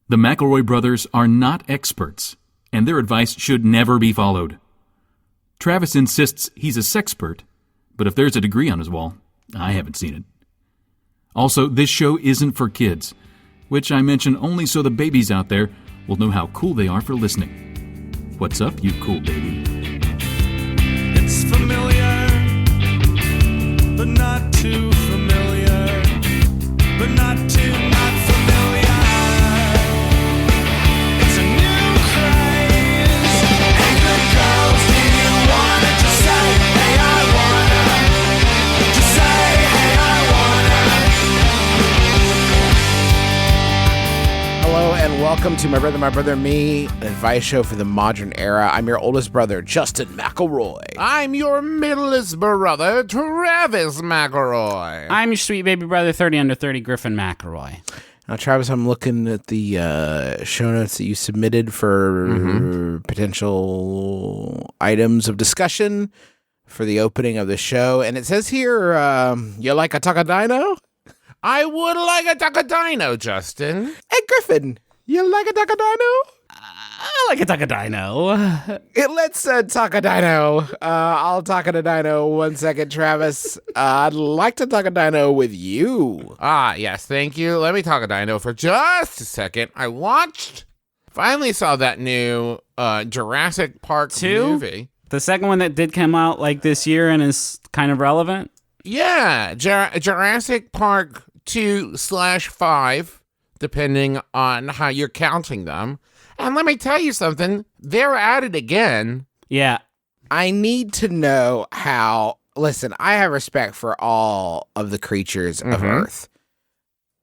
The McElroy brothers are not experts, and their advice should never be followed. Travis insists he's a sexpert, but if there's a degree on his wall, I haven't seen it. Also, this show isn't for kids, which I mention only so the babies out there will know how cool they are for listening. What's up, you cool baby? It's familiar, but not too familiar, but not too not familiar. It's a new craze. Hey, good girls, do you wanna just say, hey, I wanna? Just say, hey, I wanna. Hello and welcome to My Brother, Me, an advice show for the modern era. I'm your oldest brother, Justin McElroy. I'm your middlest brother, Travis McElroy. I'm your sweet baby brother, 30 under 30, Griffin McElroy. Now, Travis, I'm looking at the show notes that you submitted for potential items of discussion for the opening of the show, and it says here, you like a taco dino? I would like a taco dino, Justin. Hey, Griffin, you like a taco dino? I like a taco dino. Let's talk a dino. I'll talk a dino 1 second, Travis. I'd like to talk a dino with you. Yes, thank you. Let me talk a dino for just a second. Finally saw that new Jurassic Park 2? movie. The second one that did come out like this year and is kind of relevant. Yeah, Jurassic Park 2/5, depending on how you're counting them. And let me tell you something, they're at it again. Yeah. I need to know how. Listen, I have respect for all of the creatures of Earth.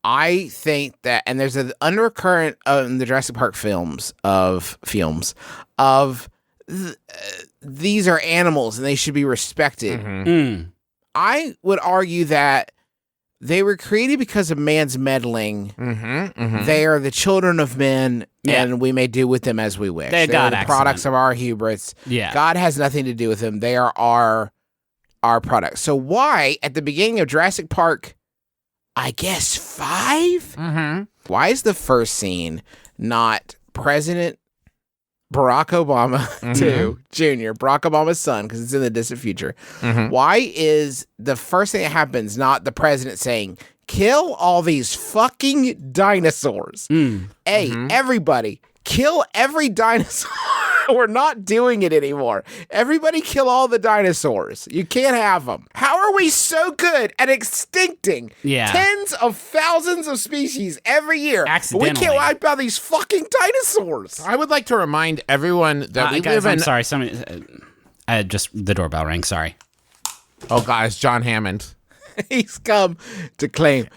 I think that, and there's an undercurrent in the Jurassic Park films of these are animals and they should be respected. I would argue that they were created because of man's meddling. They are the children of men, and we may do with them as we wish. They're the products of our hubris. Yeah. God has nothing to do with them. They are our products. So why, at the beginning of Jurassic Park, I guess 5? Why is the first scene not President Barack Obama Jr., Barack Obama's son, because it's in the distant future. Why is the first thing that happens not the president saying, kill all these fucking dinosaurs? Hey, everybody, kill every dinosaur. We're not doing it anymore. Everybody kill all the dinosaurs. You can't have them. How are we so good at extincting tens of thousands of species every year? Accidentally. But we can't wipe out these fucking dinosaurs. I would like to remind everyone that we guys, live in... I'm sorry. Just the doorbell rang. Sorry. Oh, guys, John Hammond. He's come to claim.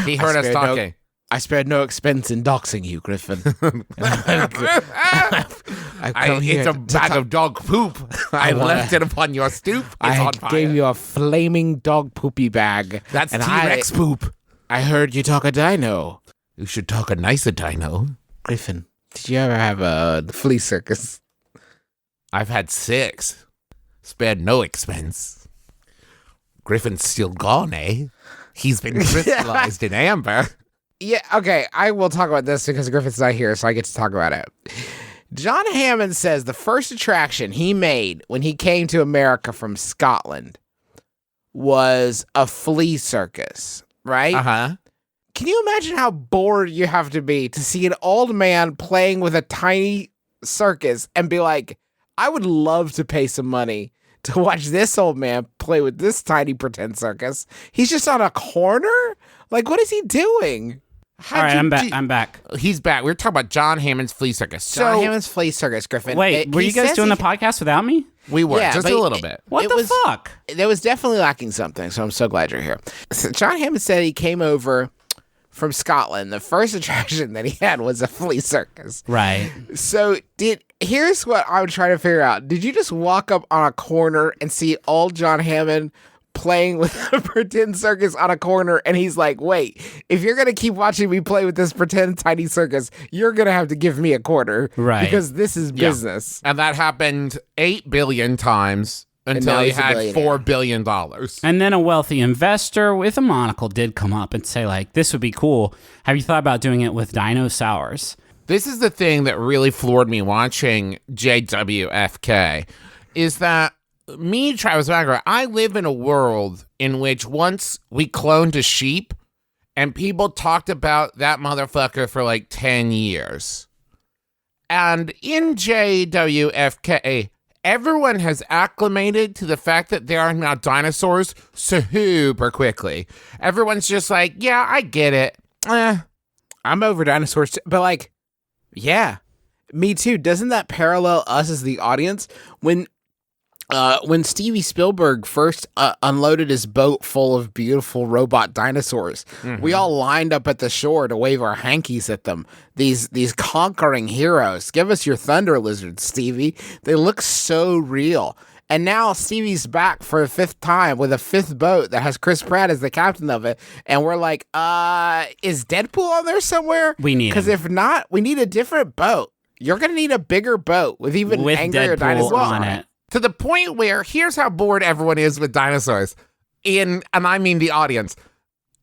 He heard us talking. I spared no expense in doxing you, Griffin. It's a bag of dog poop. I left it upon your stoop. It's on fire. Gave you a flaming dog poopy bag. That's T-Rex poop. I heard you talk a dino. You should talk a nicer dino. Griffin, did you ever have a flea circus? I've had 6. Spared no expense. Griffin's still gone, eh? He's been crystallized in amber. Yeah, okay, I will talk about this because Griffin's not here, so I get to talk about it. John Hammond says the first attraction he made when he came to America from Scotland was a flea circus, right? Can you imagine how bored you have to be to see an old man playing with a tiny circus and be like, I would love to pay some money to watch this old man play with this tiny pretend circus. He's just on a corner? Like, what is he doing? All right, I'm back. He's back. We were talking about John Hammond's flea circus. John Hammond's flea circus, Griffin. Wait, were you guys doing the podcast without me? We were, just a little bit. What the fuck? There was definitely lacking something, so I'm so glad you're here. So John Hammond said he came over from Scotland. The first attraction that he had was a flea circus. Right. So here's what I'm trying to figure out. Did you just walk up on a corner and see old John Hammond playing with a pretend circus on a corner, and he's like, wait, if you're going to keep watching me play with this pretend tiny circus, you're going to have to give me a quarter. Right. Because this is business. And that happened 8 billion times until now he he's a had billionaire. $4 billion. And then a wealthy investor with a monocle did come up and say, like, this would be cool. Have you thought about doing it with dinosaurs? This is the thing that really floored me watching JWFK, is that me, Travis Bagger, I live in a world in which once we cloned a sheep and people talked about that motherfucker for like 10 years. And in JWFK, everyone has acclimated to the fact that there are now dinosaurs super quickly. Everyone's just like, yeah, I get it. I'm over dinosaurs, but like, yeah, me too. Doesn't that parallel us as the audience? When Steven Spielberg first unloaded his boat full of beautiful robot dinosaurs, we all lined up at the shore to wave our hankies at them. These conquering heroes. Give us your thunder lizards, Stevie. They look so real. And now Stevie's back for a fifth time with a fifth boat that has Chris Pratt as the captain of it. And we're like, is Deadpool on there somewhere? We need Because him. if not, we need a different boat. You're going to need a bigger boat with even With angrier Deadpool dinosaurs on it. To the point where here's how bored everyone is with dinosaurs. And I mean the audience.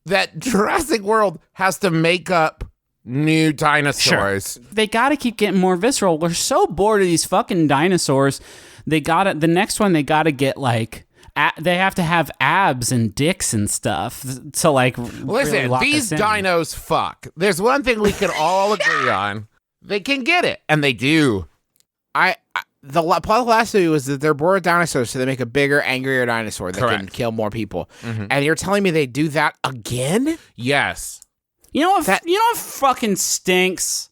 That Jurassic World has to make up new dinosaurs. They got to keep getting more visceral. We're so bored of these fucking dinosaurs. They got to, the next one, they got to get like, they have to have abs and dicks and stuff to like. Listen, really lock these us in. dinos fuck. There's one thing we can all agree on. They can get it, and they do. The plot of the last movie was that they're bored of dinosaurs, so they make a bigger, angrier dinosaur that can Correct. kill more people. And you're telling me they do that again? Yes. You know what fucking stinks?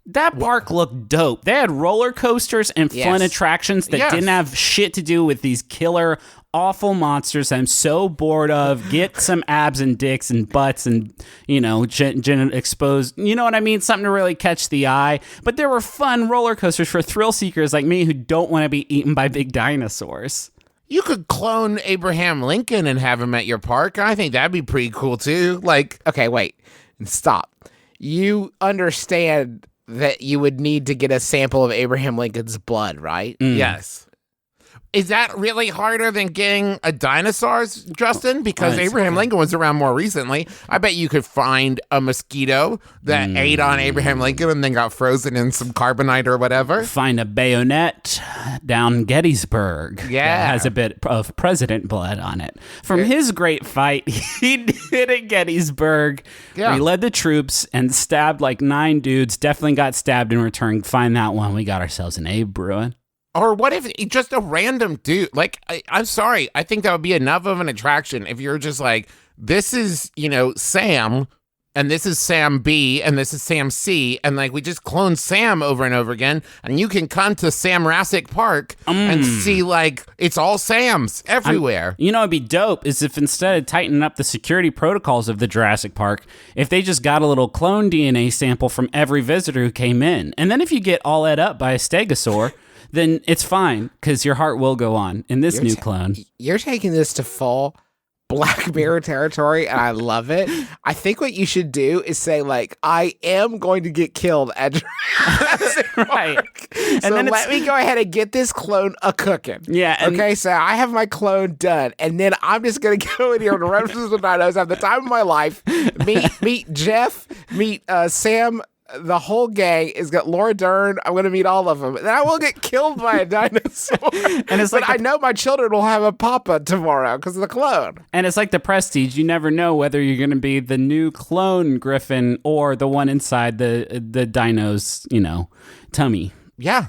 That park looked dope. They had roller coasters and fun Yes. attractions that Yes. didn't have shit to do with these killer, awful monsters I'm so bored of. Get some abs and dicks and butts and, exposed. You know what I mean? Something to really catch the eye. But there were fun roller coasters for thrill seekers like me who don't want to be eaten by big dinosaurs. You could clone Abraham Lincoln and have him at your park. I think that'd be pretty cool, too. Like, Okay, wait. Stop. You understand that you would need to get a sample of Abraham Lincoln's blood, right? yes. Is that really harder than getting a dinosaur's, Justin? Because Right. Abraham Lincoln was around more recently. I bet you could find a mosquito that ate on Abraham Lincoln and then got frozen in some carbonite or whatever. Find a bayonet down Gettysburg. Yeah. That has a bit of president blood on it. From his great fight he did at Gettysburg, Yeah. where he led the troops and stabbed like 9 dudes, definitely got stabbed in return. Find that one. We got ourselves an Abe Bruin. Or what if just a random dude? Like, I'm sorry. I think that would be enough of an attraction if you're just like, this is, Sam, and this is Sam B, and this is Sam C, and like we just clone Sam over and over again, and you can come to Sam Rassic Park and see like it's all Sams everywhere. You know, it'd be dope is if instead of tightening up the security protocols of the Jurassic Park, if they just got a little clone DNA sample from every visitor who came in. And then if you get all ate up by a stegosaur, then it's fine, because your heart will go on in this new clone. You're taking this to full Black Mirror territory, and I love it. I think what you should do is say, like, I am going to get killed at Jurassic Right. Park. And So then let me go ahead and get this clone a-cooking. Yeah, and- Okay, so I have my clone done, and then I'm just going to go in here and run through the dinos, have the time of my life, meet Jeff, meet Sam. The whole gang is got Laura Dern. I'm going to meet all of them. Then I will get killed by a dinosaur. And it's but like I know my children will have a papa tomorrow because of the clone. And it's like the Prestige. You never know whether you're going to be the new clone Griffin or the one inside the dino's, tummy. Yeah.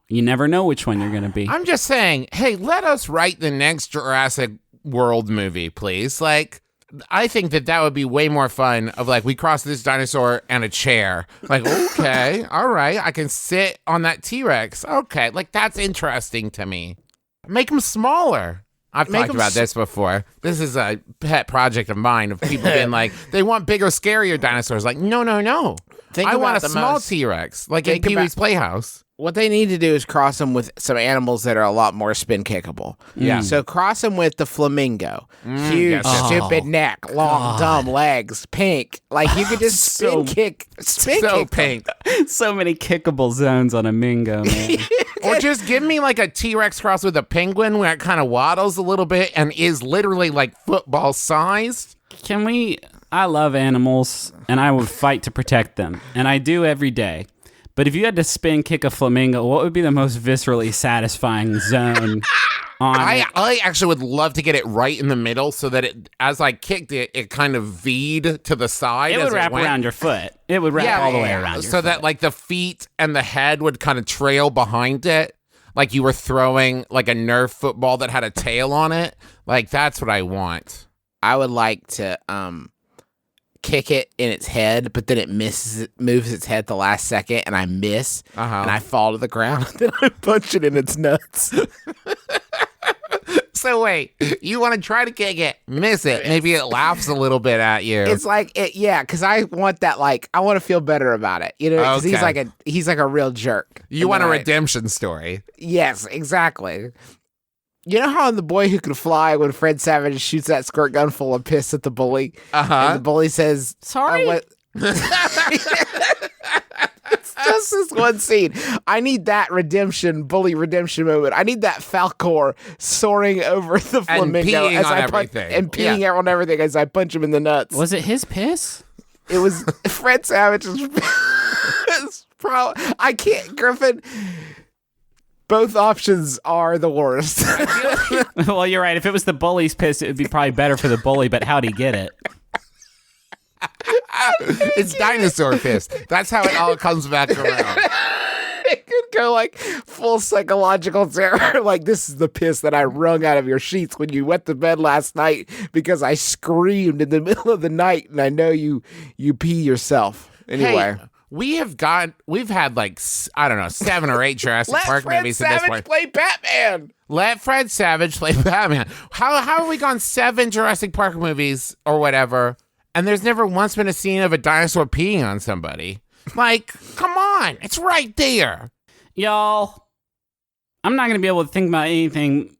You never know which one you're going to be. I'm just saying, hey, let us write the next Jurassic World movie, please. Like, I think that would be way more fun of like, we cross this dinosaur and a chair. Like, okay, all right, I can sit on that T-Rex. Okay, like that's interesting to me. Make them smaller. I've Make talked 'em about this before. This is a pet project of mine of people being like, they want bigger, scarier dinosaurs. Like, no. Think I want about a the small most- T-Rex, like in think about- Pee-wee's Playhouse. What they need to do is cross them with some animals that are a lot more spin kickable. Yeah. So cross them with the flamingo. Huge, yes. stupid neck, long, dumb legs, pink. Like you could just spin So- kick. So kick them. pink. So many kickable zones on a Mingo, man. Or just give me like a T-Rex cross with a penguin where it kind of waddles a little bit and is literally like football sized. I love animals, and I would fight to protect them, and I do every day. But if you had to spin kick a flamingo, what would be the most viscerally satisfying zone on it? I actually would love to get it right in the middle so that as I kicked it, it kind of V'd to the side. It would wrap around your foot. It would wrap all the way around your foot. So that like the feet and the head would kind of trail behind it. Like you were throwing like a Nerf football that had a tail on it. Like that's what I want. I would like to kick it in its head, but then it moves its head the last second, and I miss, and I fall to the ground, and then I punch it in its nuts. So wait, you want to try to kick it, miss it, maybe it laughs a little bit at you. It's like, because I want that, like, I want to feel better about it, you know, because he's like a real jerk. You want a redemption story. Yes, exactly. You know how in The Boy Who Could Fly, when Fred Savage shoots that squirt gun full of piss at the bully, and the bully says, "Sorry." It's just this one scene. I need that bully redemption moment. I need that Falcor soaring over the flamingo and peeing on everything as I punch him in the nuts. Was it his piss? It was Fred Savage's piss. I can't, Griffin. Both options are the worst. Well, you're right. If it was the bully's piss, it would be probably better for the bully, but how'd he get it? It's dinosaur piss. That's how it all comes back around. It could go like full psychological terror. Like, this is the piss that I wrung out of your sheets when you went to bed last night because I screamed in the middle of the night, and I know you pee yourself. Anyway. Hey, we've had like, I don't know, 7 or 8 Jurassic Park movies at this point. Let Fred Savage play Batman. Let Fred Savage play Batman. How have we gone 7 Jurassic Park movies or whatever, and there's never once been a scene of a dinosaur peeing on somebody? Like, come on, it's right there. Y'all, I'm not going to be able to think about anything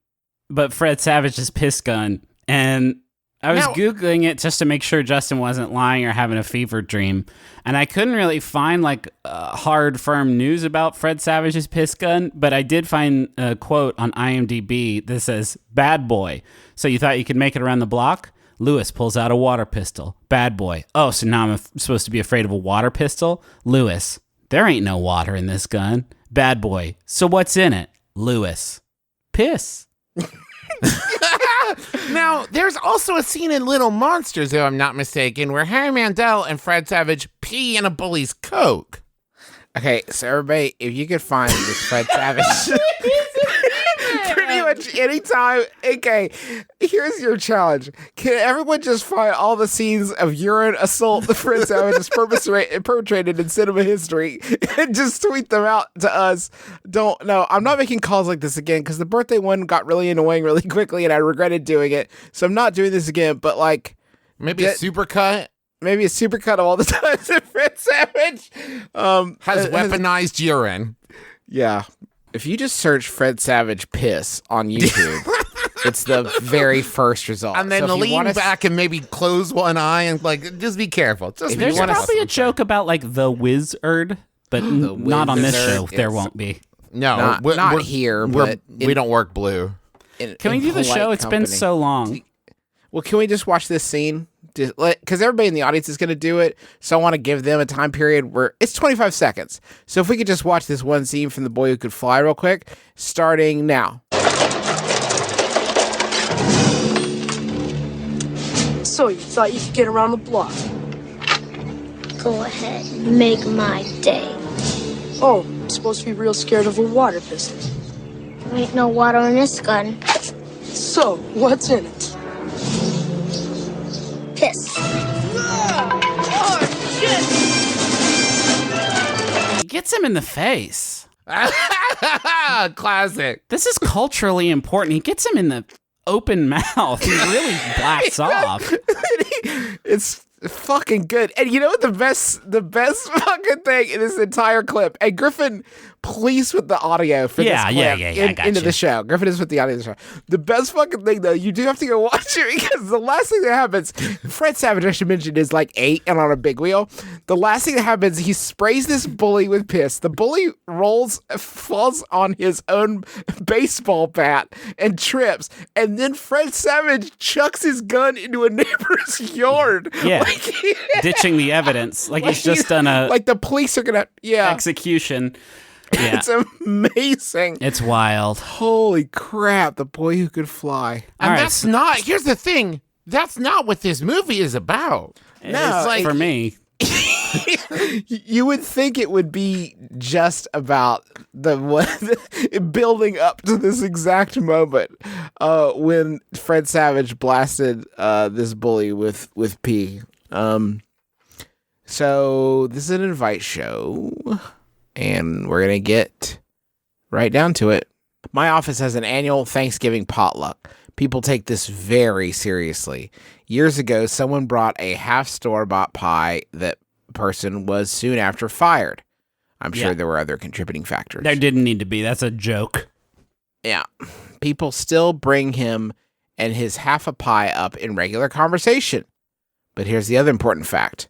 but Fred Savage's piss gun, and I was Googling it just to make sure Justin wasn't lying or having a fever dream. And I couldn't really find like hard, firm news about Fred Savage's piss gun, but I did find a quote on IMDb that says, "Bad boy. So you thought you could make it around the block? Lewis pulls out a water pistol. Bad boy. Oh, so now I'm supposed to be afraid of a water pistol? Lewis. There ain't no water in this gun. Bad boy. So what's in it? Lewis. Piss." Now, there's also a scene in Little Monsters, if I'm not mistaken, where Harry Mandel and Fred Savage pee in a bully's Coke. Okay, so everybody, if you could find this Fred Savage pretty much anytime. Okay, here's your challenge. Can everyone just find all the scenes of urine assault the Fred Savage has perpetrated in cinema history and just tweet them out to us? I'm not making calls like this again because the birthday one got really annoying really quickly and I regretted doing it. So I'm not doing this again, but like... Maybe a supercut? Maybe a supercut of all the times that Fred Savage has weaponized urine. Yeah. If you just search Fred Savage piss on YouTube, it's the very first result. And then lean back and maybe close one eye and like, just be careful. There's probably a joke about like the Wizard, but not on this show. There won't be. No, not here. But we don't work blue. Can we do the show? It's been so long. Well, can we just watch this scene? Because everybody in the audience is going to do it, so I want to give them a time period where it's 25 seconds. So if we could just watch this one scene from The Boy Who Could Fly real quick, starting now. So you thought you could get around the block? Go ahead, make my day. Oh, I'm supposed to be real scared of a water pistol. There ain't no water in this gun. So, what's in it? Piss. He gets him in the face. Classic. This is culturally important. He gets him in the open mouth. He really blasts off. It's fucking good. And you know what the best fucking thing in this entire clip? And Griffin, please put the audio for this clip I got into you. the show. Griffin is with the audio of the show. The best fucking thing, though, you do have to go watch it because the last thing that happens, Fred Savage, I should mention, is like 8 and on a big wheel. The last thing that happens, he sprays this bully with piss. The bully falls on his own baseball bat and trips. And then Fred Savage chucks his gun into a neighbor's yard. Yeah. Ditching the evidence. Like he's just done a like the police are gonna execution. Yeah. It's amazing. It's wild. Holy crap, the boy who could fly. And All right, that's not, here's the thing, that's not what this movie is about. No, It's like, for me. You would think it would be just about building up to this exact moment when Fred Savage blasted this bully with pee. So this is an advice show, and we're gonna get right down to it. My office has an annual Thanksgiving potluck. People take this very seriously. Years ago, someone brought a half store-bought pie that person was soon after fired. I'm sure there were other contributing factors. There didn't need to be. That's a joke. Yeah. People still bring him and his half a pie up in regular conversation. But here's the other important fact.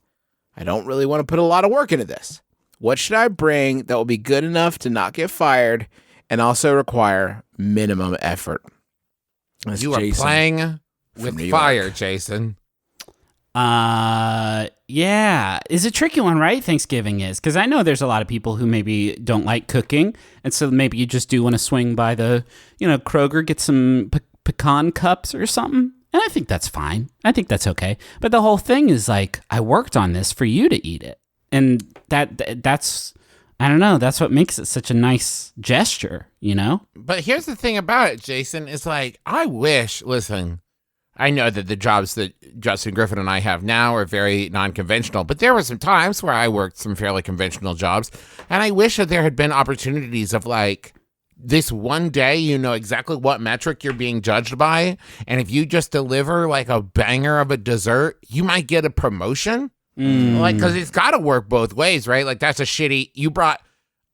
I don't really want to put a lot of work into this. What should I bring that will be good enough to not get fired and also require minimum effort? That's You are Jason playing from New with York. fire, Jason. Yeah. It's a tricky one, right? Thanksgiving is. Because I know there's a lot of people who maybe don't like cooking. And so maybe you just do want to swing by the, Kroger, get some pecan cups or something. And I think that's fine. I think that's okay. But the whole thing is like, I worked on this for you to eat it. And that's, I don't know, that's what makes it such a nice gesture, But here's the thing about it, Jason, is like, I wish, listen, I know that the jobs that Justin Griffin and I have now are very non-conventional, but there were some times where I worked some fairly conventional jobs, and I wish that there had been opportunities of like, this one day, you know exactly what metric you're being judged by, and if you just deliver like a banger of a dessert, you might get a promotion. Like, because it's got to work both ways, right? Like, that's a shitty,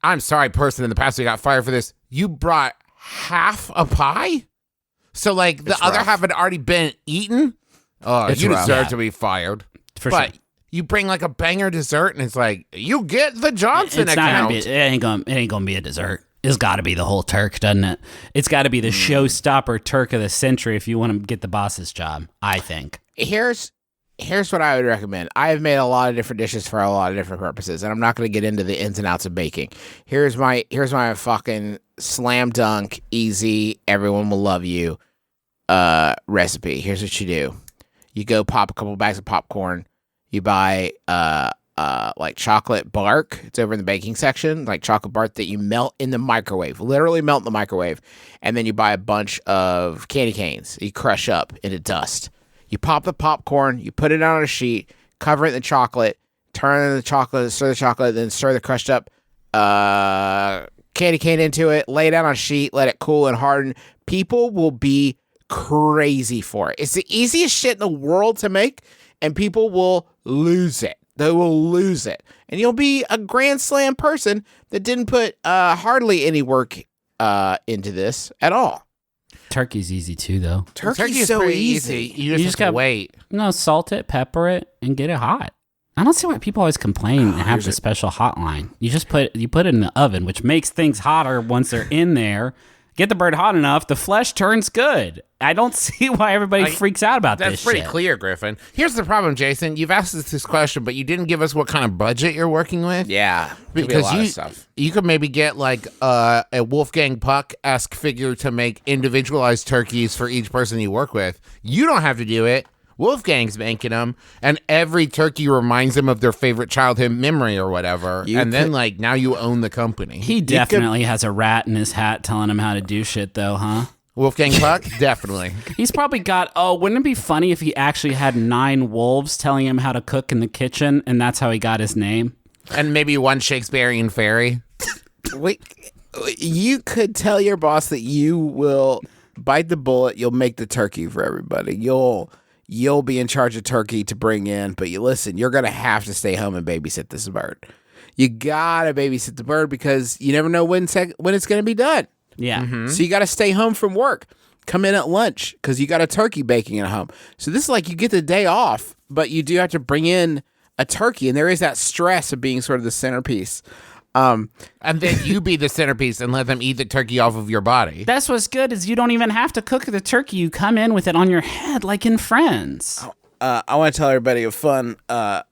I'm sorry, person in the past who got fired for this, you brought half a pie? So, like, the other half had already been eaten? Oh, It's you rough. deserve to be fired. For But sure. you bring, like, a banger dessert, and it's like, you get the Johnson It's not account. gonna be, it ain't gonna be a dessert. It's got to be the whole turk, doesn't it? It's got to be the showstopper turk of the century if you want to get the boss's job, I think. Here's what I would recommend. I have made a lot of different dishes for a lot of different purposes, and I'm not going to get into the ins and outs of baking. Here's my fucking slam dunk, easy, everyone will love you recipe. Here's what you do. You go pop a couple bags of popcorn. You buy like chocolate bark. It's over in the baking section, like chocolate bark that you melt in the microwave. Literally melt in the microwave. And then you buy a bunch of candy canes. You crush up into dust. You pop the popcorn, you put it on a sheet, cover it in the chocolate, turn the chocolate, stir the chocolate, then stir the crushed up candy cane into it, lay it out on a sheet, let it cool and harden. People will be crazy for it. It's the easiest shit in the world to make, and people will lose it. They will lose it. And you'll be a grand slam person that didn't put hardly any work into this at all. Turkey's easy too, though. Turkey's is so pretty easy. You just have to gotta wait. No, salt it, pepper it, and get it hot. I don't see why people always complain and have the special hotline. You just put it in the oven, which makes things hotter once they're in there. Get the bird hot enough, the flesh turns good. I don't see why everybody freaks out about That's this pretty shit. clear, Griffin. Here's the problem, Jason. You've asked us this question, but you didn't give us what kind of budget you're working with. Yeah. Could be a Because lot of stuff. you could maybe get like a Wolfgang Puck-esque figure to make individualized turkeys for each person you work with. You don't have to do it. Wolfgang's making them, and every turkey reminds them of their favorite childhood memory or whatever. Then, like, now you own the company. He definitely has a rat in his hat telling him how to do shit, though, huh? Wolfgang Puck? Definitely. He's probably got, wouldn't it be funny if he actually had 9 wolves telling him how to cook in the kitchen, and that's how he got his name? And maybe one Shakespearean fairy. Wait, you could tell your boss that you will bite the bullet. You'll make the turkey for everybody. You'll you'll be in charge of turkey to bring in, but you're going to have to stay home and babysit this bird. You got to babysit the bird because you never know when it's going to be done. Yeah. So you got to stay home from work. Come in at lunch because you got a turkey baking at home. So this is like you get the day off, but you do have to bring in a turkey, and there is that stress of being sort of the centerpiece. And then you be the centerpiece and let them eat the turkey off of your body. That's what's good is you don't even have to cook the turkey. You come in with it on your head like in Friends. I want to tell everybody a fun, a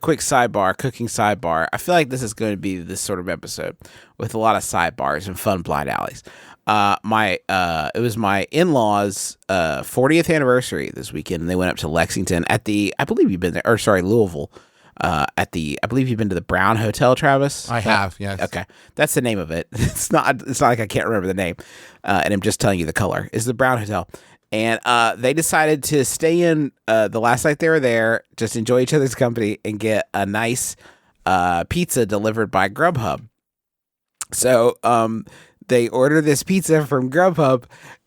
quick sidebar, cooking sidebar. I feel like this is going to be this sort of episode with a lot of sidebars and fun blind alleys. It was my in-laws' 40th anniversary this weekend, and they went up to Lexington at I believe you've been there, or sorry, Louisville. I believe you've been to the Brown Hotel, Travis. I have, yes. Okay, that's the name of it. It's not like I can't remember the name, and I'm just telling you the color. It's the Brown Hotel. And they decided to stay in the last night they were there, just enjoy each other's company, and get a nice pizza delivered by Grubhub. So they order this pizza from Grubhub,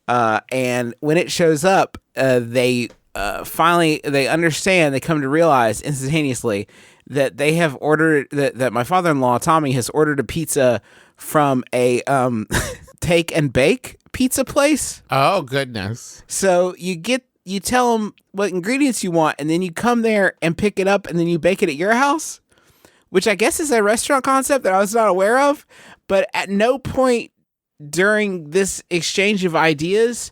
and when it shows up, they understand, they come to realize instantaneously that they have ordered, that my father-in-law, Tommy, has ordered a pizza from a take and bake pizza place. Oh, goodness. So you tell them what ingredients you want, and then you come there and pick it up, and then you bake it at your house, which I guess is a restaurant concept that I was not aware of. But at no point during this exchange of ideas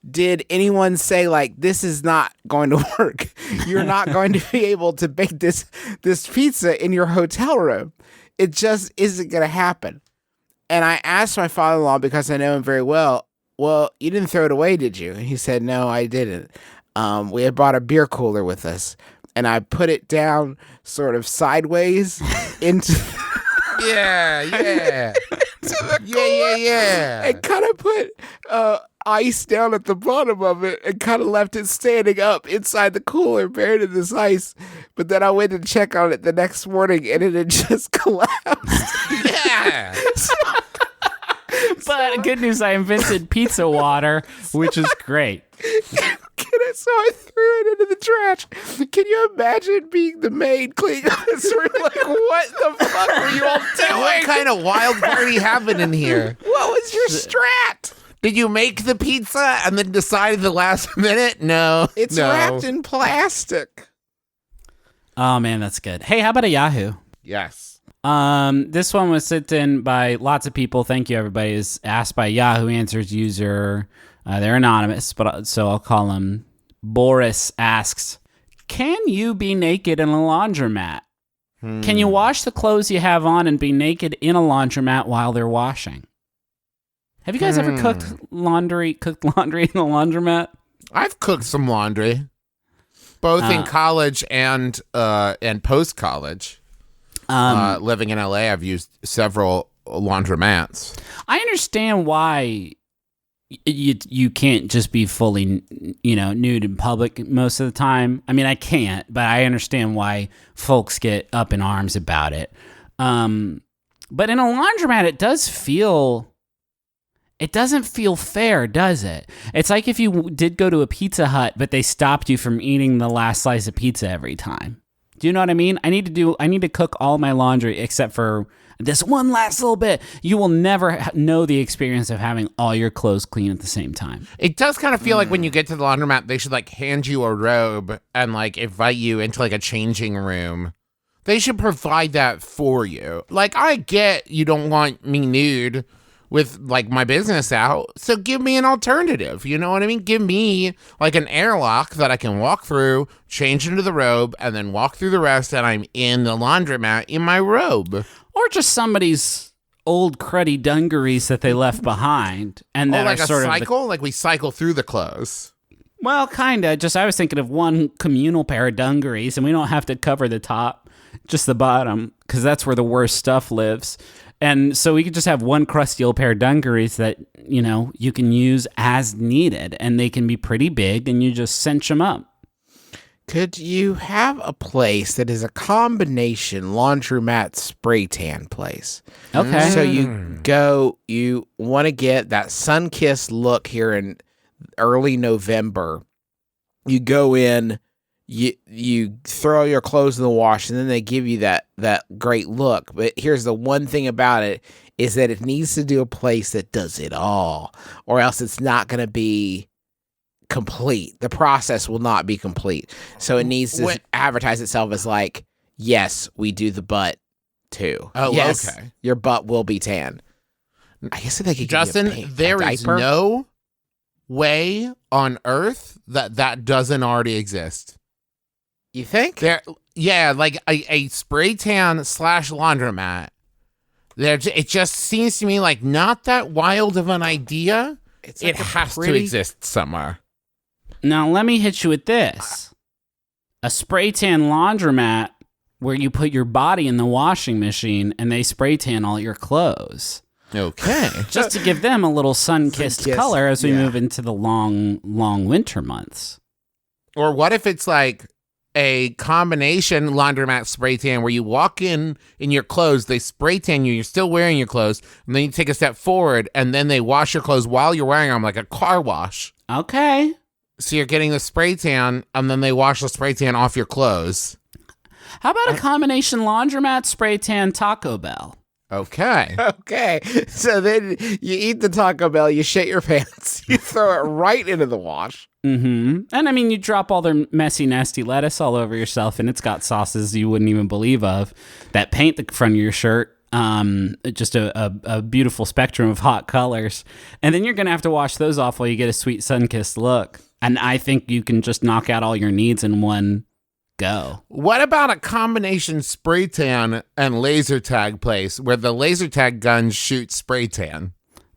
did anyone say, like, this is not going to work. You're not going to be able to bake this pizza in your hotel room. It just isn't going to happen. And I asked my father-in-law, because I know him very well, you didn't throw it away, did you? And he said, no, I didn't. We had bought a beer cooler with us, and I put it down sort of sideways into... Yeah. Yeah. And kind of put ice down at the bottom of it and kind of left it standing up inside the cooler, buried in this ice. But then I went to check on it the next morning, and it had just collapsed. Yeah. But good news, I invented pizza water, which is great. So I threw it into the trash. Can you imagine being the maid cleaning this room? Like, what the fuck were you all doing? What kind of wild party happened in here? What was your strat? Did you make the pizza and then decide at the last minute? No. It's no. wrapped in plastic. Oh, man, that's good. Hey, how about a Yahoo? Yes. This one was sent in by lots of people. Thank you, everybody. Is asked by Yahoo Answers user. They're anonymous, so I'll call them Boris asks, can you be naked in a laundromat? Can you wash the clothes you have on and be naked in a laundromat while they're washing? Have you guys ever cooked laundry in a laundromat? I've cooked some laundry, both in college and post-college. Living in LA, I've used several laundromats. I understand why you can't just be fully, nude in public most of the time. I mean, I can't, but I understand why folks get up in arms about it. But in a laundromat, it doesn't feel fair, does it? It's like if you did go to a Pizza Hut, but they stopped you from eating the last slice of pizza every time. Do you know what I mean? I need to cook all my laundry except for this one last little bit. You will never know the experience of having all your clothes clean at the same time. It does kind of feel like when you get to the laundromat, they should like hand you a robe and like invite you into like a changing room. They should provide that for you. Like, I get you don't want me nude with like my business out, so give me an alternative. You know what I mean? Give me like an airlock that I can walk through, change into the robe, and then walk through the rest, and I'm in the laundromat in my robe. Or just somebody's old cruddy dungarees that they left behind, and that like are a sort cycle, like we cycle through the clothes. Well, kinda. Just I was thinking of one communal pair of dungarees, and we don't have to cover the top, just the bottom, because that's where the worst stuff lives. And so we could just have one crusty old pair of dungarees that, you can use as needed, and they can be pretty big, and you just cinch them up. Could you have a place that is a combination laundromat spray tan place? Okay. So you want to get that sun-kissed look here in early November, you go in, you throw your clothes in the wash, and then they give you that great look. But here's the one thing about it is that it needs to do a place that does it all, or else it's not going to be complete. The process will not be complete. So it needs to advertise itself as like, yes, we do the butt too. Oh, yes, okay. Your butt will be tan. I guess if they could Justin, give you there a is diaper. no way on Earth that doesn't already exist. You think? Like a spray tan / laundromat. It just seems to me like not that wild of an idea. It's It like a has to pretty- exist somewhere. Now, let me hit you with this. A spray tan laundromat where you put your body in the washing machine and they spray tan all your clothes. Okay. Just to give them a little sun-kissed Sun-kissed, color as we yeah. move into the long, long winter months. Or what if it's like a combination laundromat spray tan where you walk in your clothes, they spray tan you, you're still wearing your clothes, and then you take a step forward, and then they wash your clothes while you're wearing them, like a car wash. Okay. So you're getting the spray tan, and then they wash the spray tan off your clothes. How about a combination laundromat spray tan Taco Bell? Okay. Okay, so then you eat the Taco Bell, you shit your pants, you throw it right into the wash. Mm-hmm. And I mean, you drop all their messy, nasty lettuce all over yourself, and it's got sauces you wouldn't even believe of that paint the front of your shirt. Just a beautiful spectrum of hot colors. And then you're going to have to wash those off while you get a sweet sun-kissed look. And I think you can just knock out all your needs in one go. What about a combination spray tan and laser tag place where the laser tag guns shoot spray tan?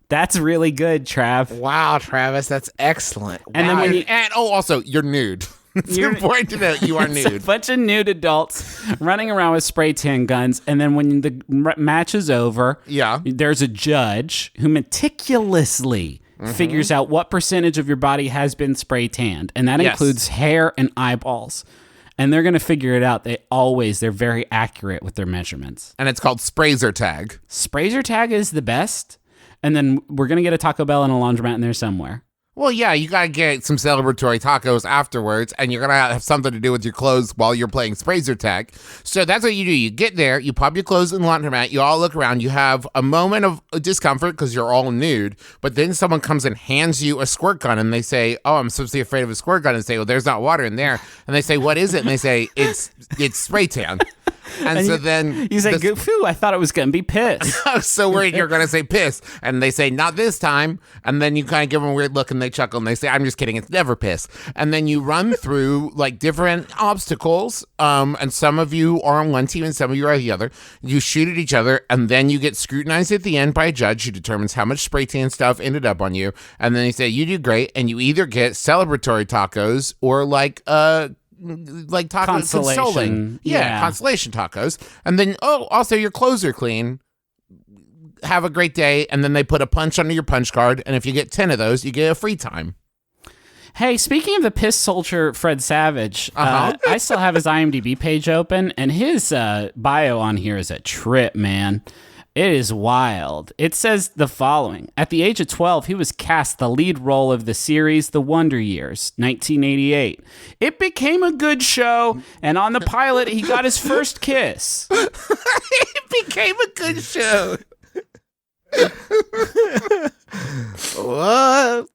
That's really good, Trav. Wow, Travis, that's excellent. And then Wow. when you- And also, you're nude. It's important to note you are It's a nude. bunch of nude adults running around with spray tan guns, and then when the match is over, Yeah. there's a judge who meticulously figures out what percentage of your body has been spray tanned, and that Yes. includes hair and eyeballs. And they're going to figure it out. They're very accurate with their measurements. And it's called Sprayzer tag. Sprayzer tag is the best, and then we're going to get a Taco Bell and a laundromat in there somewhere. Well, yeah, you got to get some celebratory tacos afterwards, and you're going to have something to do with your clothes while you're playing Sprayzer tag. So that's what you do. You get there, you pop your clothes in the laundromat, you all look around, you have a moment of discomfort because you're all nude, but then someone comes and hands you a squirt gun, and they say, oh, I'm supposed to be afraid of a squirt gun, and say, well, there's not water in there. And they say, what is it? And they say, it's spray tan. And so then You say, phew, I thought it was going to be piss. so you're going to say piss. And they say, not this time. And then you kind of give them a weird look and they chuckle and they say, I'm just kidding. It's never piss. And then you run through like different obstacles. And some of you are on one team and some of you are the other. You shoot at each other and then you get scrutinized at the end by a judge who determines how much spray tan stuff ended up on you. And then they say, you do great. And you either get celebratory tacos or like tacos Consolation. consoling. Yeah. Consolation tacos. And then, also your clothes are clean. Have a great day. And then they put a punch under your punch card. And if you get 10 of those, you get a free time. Hey, speaking of the piss soldier Fred Savage, I still have his IMDb page open, and his bio on here is a trip, man. It is wild. It says the following. At the age of 12, he was cast the lead role of the series The Wonder Years, 1988. It became a good show, and on the pilot, he got his first kiss. It became a good show. What?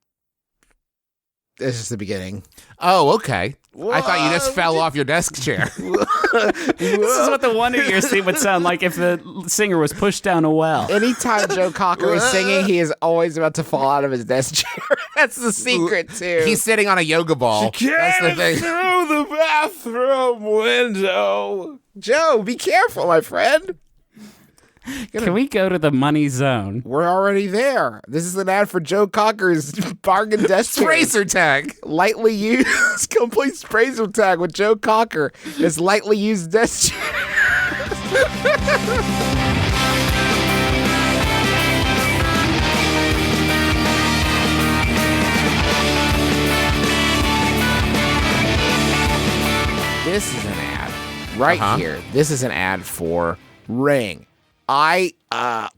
It's just the beginning. Oh, okay. I thought you just fell off your desk chair. This is what the Wonder Years theme would sound like if the singer was pushed down a well. Anytime Joe Cocker is singing, he is always about to fall out of his desk chair. That's the secret, too. He's sitting on a yoga ball. That's the thing. through the bathroom window. Joe, be careful, my friend. Can we go to the money zone? We're already there. This is an ad for Joe Cocker's bargain desk chair. Sprayzer tag. Lightly used, complete Sprayzer tag with Joe Cocker. His lightly used desk chair. This is an ad right here. This is an ad for Ring. I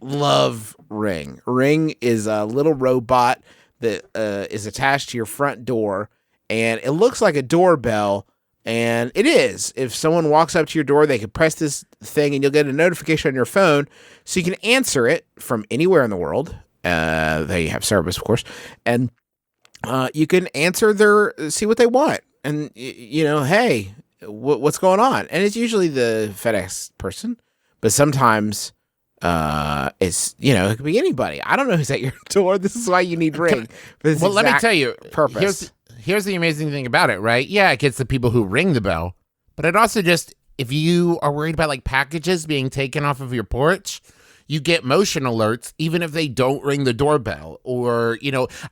love Ring. Ring is a little robot that is attached to your front door, and it looks like a doorbell, and it is. If someone walks up to your door, they can press this thing, and you'll get a notification on your phone, so you can answer it from anywhere in the world. They have service, of course, and you can see what they want, and hey, what's going on? And it's usually the FedEx person, but sometimes it's it could be anybody. I don't know who's at your door. This is why you need Ring. Well, let me tell you, purpose. Here's the amazing thing about it, right? Yeah, it gets the people who ring the bell, but it also just, if you are worried about like packages being taken off of your porch, you get motion alerts even if they don't ring the doorbell. Or,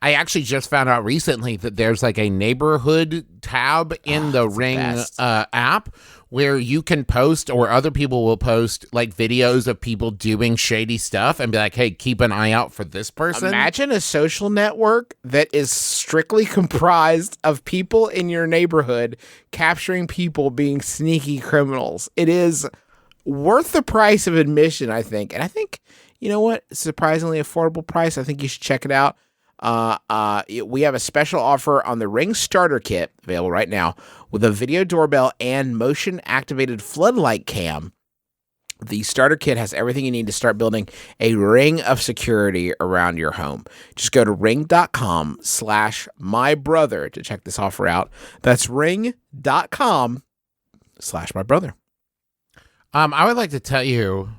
I actually just found out recently that there's like a neighborhood tab in the Ring app where you can post, or other people will post, like videos of people doing shady stuff and be like, hey, keep an eye out for this person. Imagine a social network that is strictly comprised of people in your neighborhood capturing people being sneaky criminals. It is worth the price of admission, I think. And I think, surprisingly affordable price. I think you should check it out. We have a special offer on the Ring Starter Kit available right now with a video doorbell and motion activated floodlight cam. The starter kit has everything you need to start building a ring of security around your home. Just go to ring.com/mybrother to check this offer out. That's ring.com/mybrother. I would like to tell you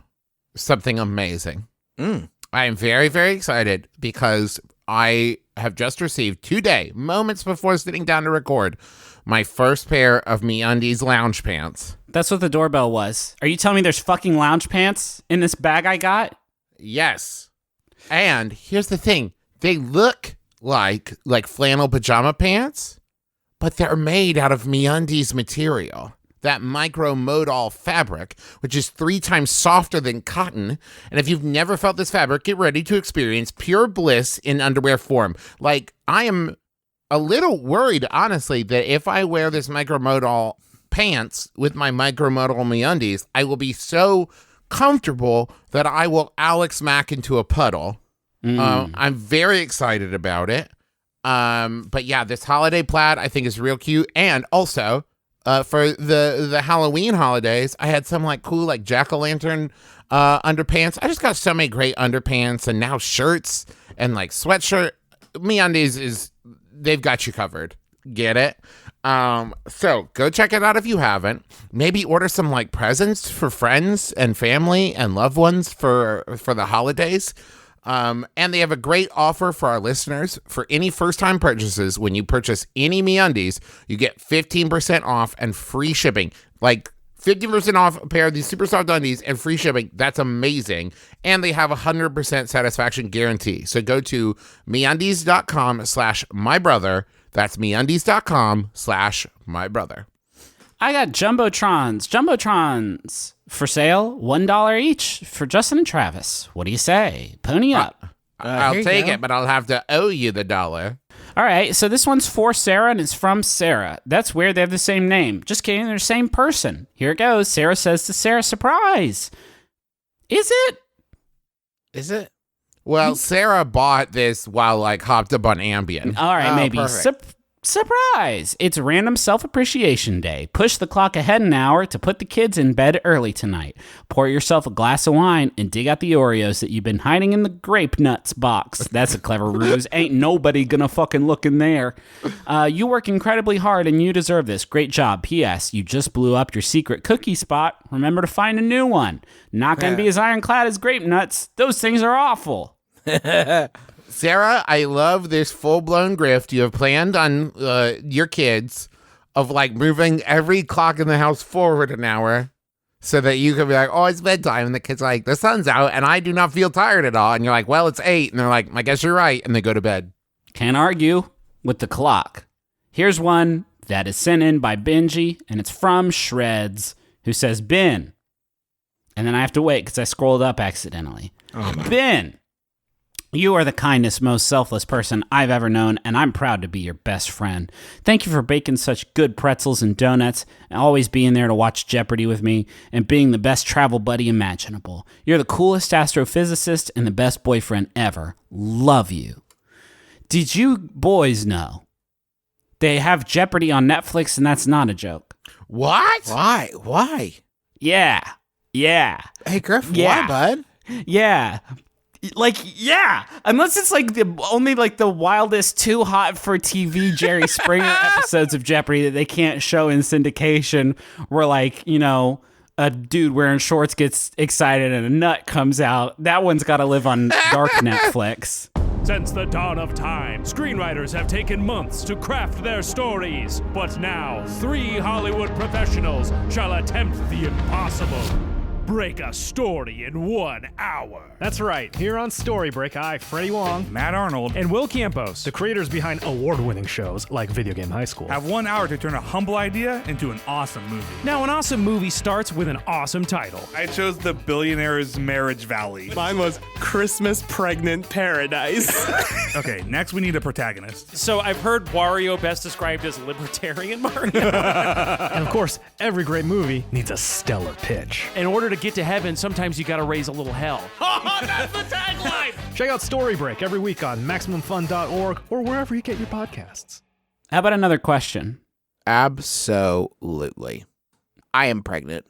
something amazing. I am very, very excited because I have just received today, moments before sitting down to record, my first pair of MeUndies lounge pants. That's what the doorbell was. Are you telling me there's fucking lounge pants in this bag I got? Yes. And here's the thing. They look like flannel pajama pants, but they're made out of MeUndies material. That micro-modal fabric, which is 3 times softer than cotton. And if you've never felt this fabric, get ready to experience pure bliss in underwear form. Like, I am a little worried, honestly, that if I wear this micro-modal pants with my micro-modal MeUndies, I will be so comfortable that I will Alex Mack into a puddle. I'm very excited about it. But yeah, this holiday plaid I think is real cute. And also, for the Halloween holidays, I had some cool jack-o'-lantern underpants. I just got so many great underpants, and now shirts and sweatshirt. MeUndies they've got you covered. Get it? So go check it out if you haven't. Maybe order some presents for friends and family and loved ones for the holidays. And they have a great offer for our listeners. For any first-time purchases, when you purchase any MeUndies, you get 15% off and free shipping. 50% off a pair of these super soft undies and free shipping. That's amazing. And they have 100% satisfaction guarantee. So go to MeUndies.com/mybrother. That's MeUndies.com/mybrother. I got Jumbotrons. Jumbotrons for sale, $1 each for Justin and Travis. What do you say? Pony up. I'll take it, but I'll have to owe you the $1. All right, so this one's for Sarah, and it's from Sarah. That's weird. They have the same name. Just kidding. They're the same person. Here it goes. Sarah says to Sarah, surprise. Is it? Is it? Well, Sarah bought this while hopped up on Ambien. All right, maybe. Surprise! It's Random Self-Appreciation Day. Push the clock ahead an hour to put the kids in bed early tonight. Pour yourself a glass of wine and dig out the Oreos that you've been hiding in the grape nuts box. That's a clever ruse. Ain't nobody gonna fucking look in there. You work incredibly hard and you deserve this. Great job. P.S. You just blew up your secret cookie spot. Remember to find a new one. Not gonna be as ironclad as grape nuts. Those things are awful. Sarah, I love this full-blown grift you have planned on your kids of moving every clock in the house forward an hour so that you can be oh, it's bedtime. And the kid's the sun's out and I do not feel tired at all. And you're well, it's 8. And they're I guess you're right. And they go to bed. Can't argue with the clock. Here's one that is sent in by Benji, and it's from Shreds, who says, Ben. And then I have to wait because I scrolled up accidentally. Oh, no. Ben. You are the kindest, most selfless person I've ever known, and I'm proud to be your best friend. Thank you for baking such good pretzels and donuts, and always being there to watch Jeopardy with me, and being the best travel buddy imaginable. You're the coolest astrophysicist and the best boyfriend ever. Love you. Did you boys know They have Jeopardy on Netflix, and that's not a joke. What? Why? Yeah. Hey, Griff, Yeah. why, bud? Yeah. Unless it's like only the wildest, too hot for TV Jerry Springer episodes of Jeopardy that they can't show in syndication, where a dude wearing shorts gets excited and a nut comes out. That one's got to live on dark Netflix. Since the dawn of time, screenwriters have taken months to craft their stories. But now, 3 Hollywood professionals shall attempt the impossible. Break a story in 1 hour. That's right. Here on Story Break, I, Freddie Wong, Matt Arnold, and Will Campos, the creators behind award-winning shows like Video Game High School, have 1 hour to turn a humble idea into an awesome movie. Now, an awesome movie starts with an awesome title. I chose The Billionaire's Marriage Valley. Mine was Christmas Pregnant Paradise. Okay, next we need a protagonist. So I've heard Wario best described as libertarian Mario. And of course, every great movie needs a stellar pitch. In order to get to heaven, sometimes you gotta raise a little hell. Oh, that's the tagline! Check out Story Break every week on MaximumFun.org or wherever you get your podcasts. How about another question? Absolutely. I am pregnant.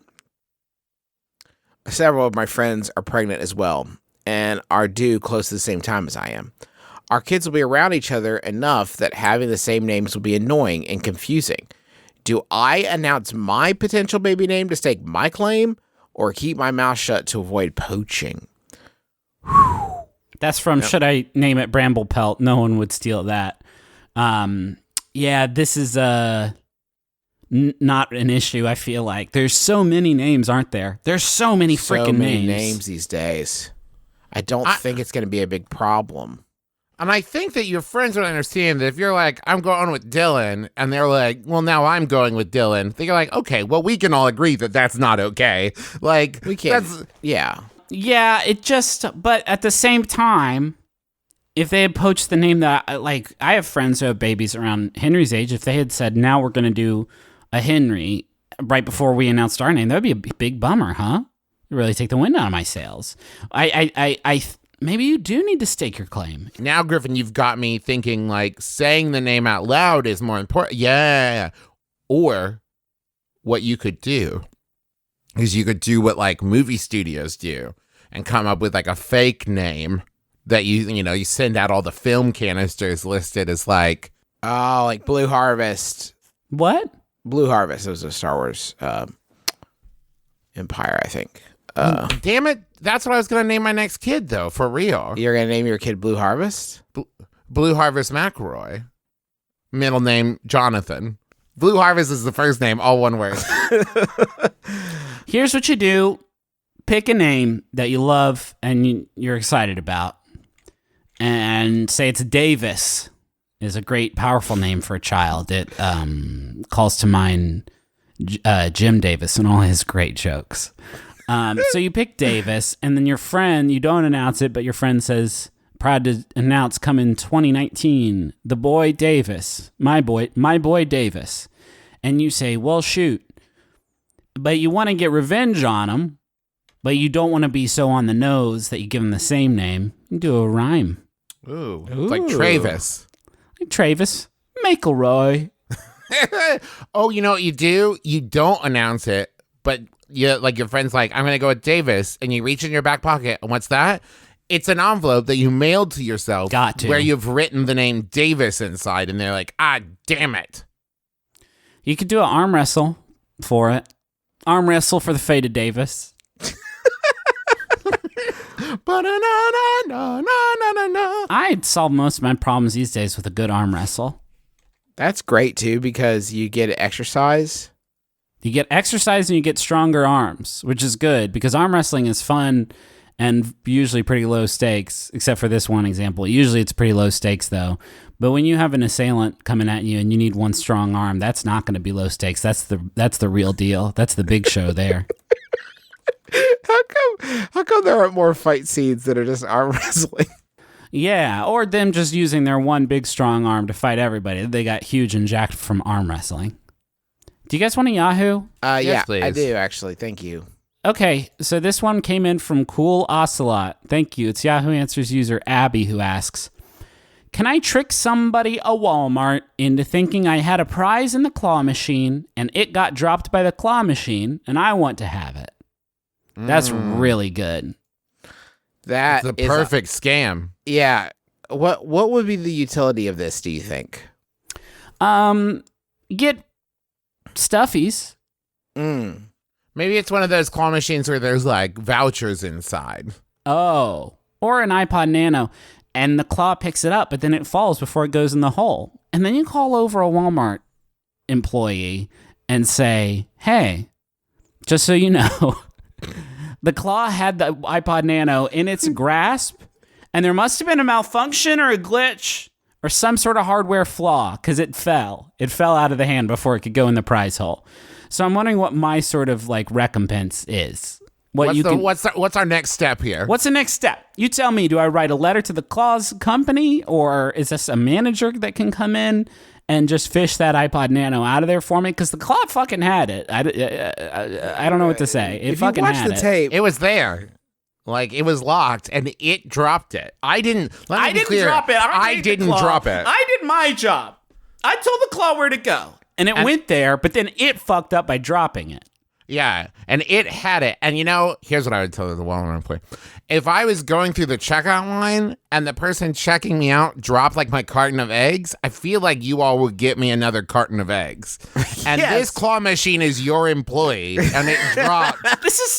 Several of my friends are pregnant as well and are due close to the same time as I am. Our kids will be around each other enough that having the same names will be annoying and confusing. Do I announce my potential baby name to stake my claim or keep my mouth shut to avoid poaching? That's from Should I Name It Bramble Pelt? No one would steal that. This is not an issue, I feel like. There's so many names, aren't there? There's so many freaking names these days. I don't think it's going to be a big problem. And I think that your friends would understand that if you're like, I'm going with Dylan, and they're like, well, now I'm going with Dylan, they're like, okay, well, we can all agree that that's not okay. Like, We can't. Yeah. Yeah, but at the same time, if they had poached the name that, I have friends who have babies around Henry's age. If they had said, now we're going to do a Henry right before we announced our name, that would be a big bummer, huh? It'd really take the wind out of my sails. Maybe you do need to stake your claim. Now, Griffin, you've got me thinking, saying the name out loud is more important. Yeah. Or what you could do is you could do what, movie studios do and come up with, a fake name that you send out all the film canisters listed as, Blue Harvest. What? Blue Harvest. It was a Star Wars Empire, I think. Damn it. That's what I was going to name my next kid, though, for real. You're going to name your kid Blue Harvest? Blue Harvest McElroy. Middle name, Jonathan. Blue Harvest is the first name, all one word. Here's what you do. Pick a name that you love and you're excited about. And say it's Davis. Is a great, powerful name for a child. It calls to mind Jim Davis and all his great jokes. So you pick Davis, and then your friend, you don't announce it, but your friend says, proud to announce coming 2019, the boy Davis, my boy Davis. And you say, well, shoot. But you want to get revenge on him, but you don't want to be so on the nose that you give him the same name. You do a rhyme. Ooh. It's like Travis. Like Travis McElroy. Oh, you know what you do? You don't announce it, but your friend's like, I'm going to go with Davis, and you reach in your back pocket, and what's that? It's an envelope that you mailed to yourself. Got to. Where you've written the name Davis inside, and they're like, damn it. You could do an arm wrestle for it. Arm wrestle for the fate of Davis. I'd solve most of my problems these days with a good arm wrestle. That's great, too, because you get exercise. You get exercise and you get stronger arms, which is good because arm wrestling is fun and usually pretty low stakes, except for this one example. Usually it's pretty low stakes, though. But when you have an assailant coming at you and you need one strong arm, that's not going to be low stakes. That's the real deal. That's the big show there. How come there aren't more fight scenes that are just arm wrestling? Yeah, or them just using their one big strong arm to fight everybody. They got huge and jacked from arm wrestling. Do you guys want a Yahoo? Yeah, please. I do, actually. Thank you. Okay, so this one came in from Cool Ocelot. Thank you. It's Yahoo Answers user Abby who asks, Can I trick somebody a Walmart into thinking I had a prize in the claw machine and it got dropped by the claw machine and I want to have it? That's really good. That It's the is perfect scam. Yeah. What would be the utility of this, do you think? Get stuffies. Maybe it's one of those claw machines where there's like vouchers inside. Oh, or an iPod Nano, and the claw picks it up, but then it falls before it goes in the hole. And then you call over a Walmart employee and say, hey, just so you know, the claw had the iPod Nano in its grasp, and there must have been a malfunction or a glitch or some sort of hardware flaw because it fell. It fell out of the hand before it could go in the prize hole. So I'm wondering what my sort of like recompense is. What's our next step here? What's the next step? You tell me. Do I write a letter to the claws company, or is this a manager that can come in and just fish that iPod Nano out of there for me? Because the claw fucking had it. I don't know what to say. It If you fucking watch had the it. tape, It was there. Like, it was locked, and it dropped it. I didn't drop it. I didn't drop it. I did my job. I told the claw where to go. And it went there, but then it fucked up by dropping it. Yeah, and it had it. And here's what I would tell the Walmart employee. If I was going through the checkout line and the person checking me out dropped like my carton of eggs, I feel like you all would get me another carton of eggs. And this claw machine is your employee, and it dropped. This is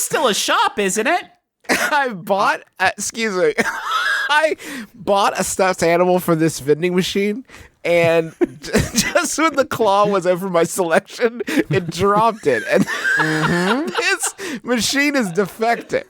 still a shop, isn't it? I bought a stuffed animal from this vending machine, and just when the claw was over my selection, it dropped it. And this machine is defective.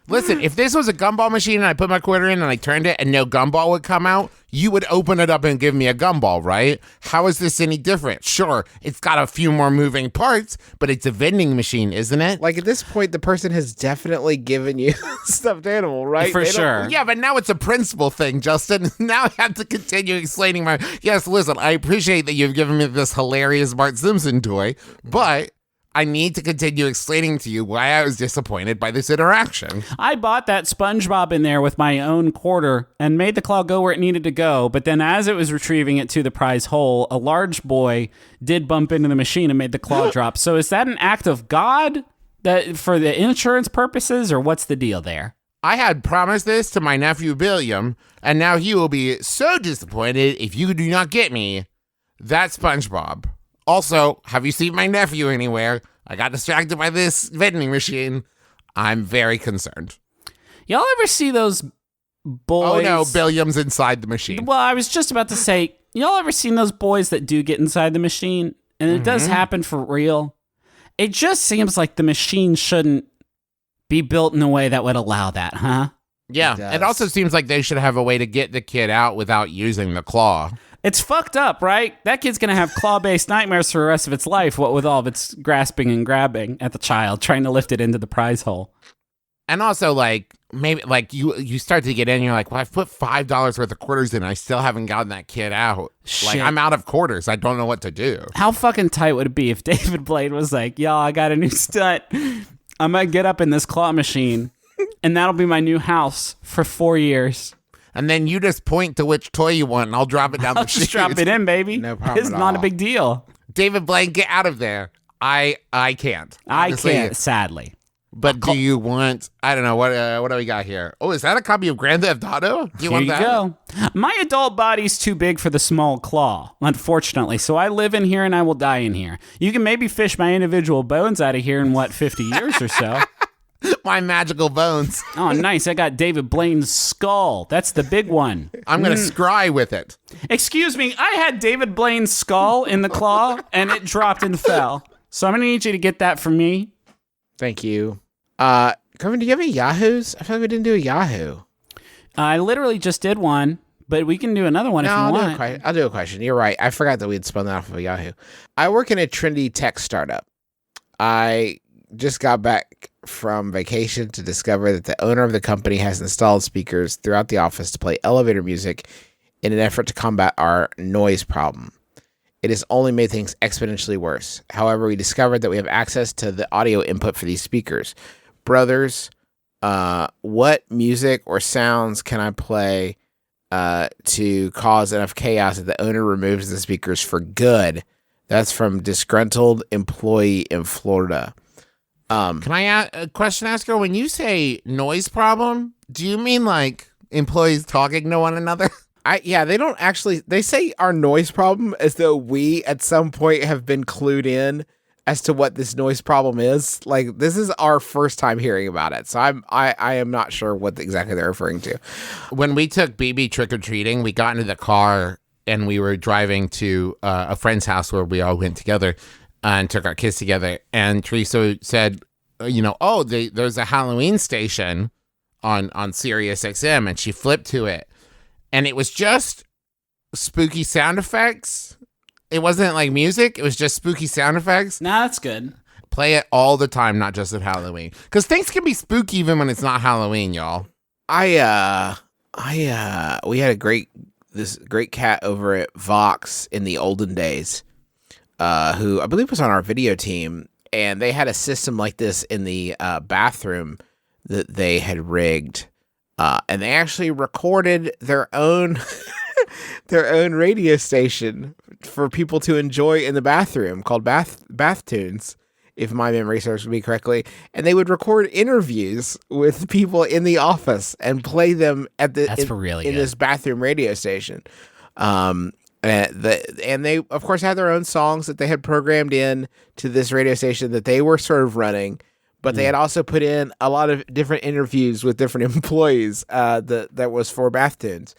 Listen, if this was a gumball machine and I put my quarter in and I turned it and no gumball would come out, you would open it up and give me a gumball, right? How is this any different? Sure, it's got a few more moving parts, but it's a vending machine, isn't it? Like, at this point, the person has definitely given you stuffed animal, right? For sure. Yeah, but now it's a principle thing, Justin. Now I have to continue explaining yes, listen, I appreciate that you've given me this hilarious Bart Simpson toy, but I need to continue explaining to you why I was disappointed by this interaction. I bought that SpongeBob in there with my own quarter and made the claw go where it needed to go. But then as it was retrieving it to the prize hole, a large boy did bump into the machine and made the claw drop. So is that an act of God that for the insurance purposes, or what's the deal there? I had promised this to my nephew William, and now he will be so disappointed if you do not get me that SpongeBob. Also, have you seen my nephew anywhere? I got distracted by this vending machine. I'm very concerned. Y'all ever see those boys? Oh no, William's inside the machine. Well, I was just about to say, y'all ever seen those boys that do get inside the machine? And it does happen for real. It just seems like the machine shouldn't be built in a way that would allow that, huh? Yeah, it also seems like they should have a way to get the kid out without using the claw. It's fucked up, right? That kid's going to have claw-based nightmares for the rest of its life, what with all of its grasping and grabbing at the child, trying to lift it into the prize hole. And also, like, maybe, like, you start to get in, you're like, well, I've put $5 worth of quarters in, I still haven't gotten that kid out. Shit. Like, I'm out of quarters, I don't know what to do. How fucking tight would it be if David Blaine was like, y'all, I got a new stunt. I might get up in this claw machine, and that'll be my new house for 4 years. And then you just point to which toy you want, and I'll drop it down the I'll just drop it in, baby. No problem It's at not a all. big deal. David Blaine, get out of there. I can't. Honestly. I can't, sadly. But do you want, I don't know, what do we got here? Oh, is that a copy of Grand Theft Auto? Do you Here want you that? go. My adult body's too big for the small claw, unfortunately. So I live in here and I will die in here. You can maybe fish my individual bones out of here in, 50 years or so? My magical bones. Oh, nice. I got David Blaine's skull. That's the big one. I'm going to scry with it. Excuse me. I had David Blaine's skull in the claw, and it dropped and fell. So I'm going to need you to get that for me. Thank you. Kervin, do you have any Yahoos? I feel like we didn't do a Yahoo. I literally just did one, but we can do another one if you want. I'll do a question. You're right. I forgot that we had spun that off of a Yahoo. I work in a trendy tech startup. I just got back from vacation to discover that the owner of the company has installed speakers throughout the office to play elevator music in an effort to combat our noise problem. It has only made things exponentially worse. However, we discovered that we have access to the audio input for these speakers. Brothers, what music or sounds can I play to cause enough chaos that the owner removes the speakers for good. That's from disgruntled employee in Florida. Can I ask a question, Asker? When you say noise problem, do you mean like employees talking to one another? They don't actually, they say our noise problem as though we at some point have been clued in as to what this noise problem is. Like, this is our first time hearing about it. So I am not sure what exactly they're referring to. When we took BB trick-or-treating, we got into the car and we were driving to a friend's house where we all went together and took our kids together. And Teresa said, there's a Halloween station on Sirius XM, and she flipped to it. And it was just spooky sound effects. It wasn't like music. It was just spooky sound effects. Nah, that's good. Play it all the time, not just at Halloween. Because things can be spooky even when it's not Halloween, y'all. We had this great cat over at Vox in the olden days, who I believe was on our video team, and they had a system like this in the bathroom that they had rigged, and they actually recorded their own radio station for people to enjoy in the bathroom called Bath Tunes, if my memory serves me correctly. And they would record interviews with people in the office and play them in this bathroom radio station. And they of course had their own songs that they had programmed in to this radio station that they were sort of running, but they had also put in a lot of different interviews with different employees that was for Bath Tunes.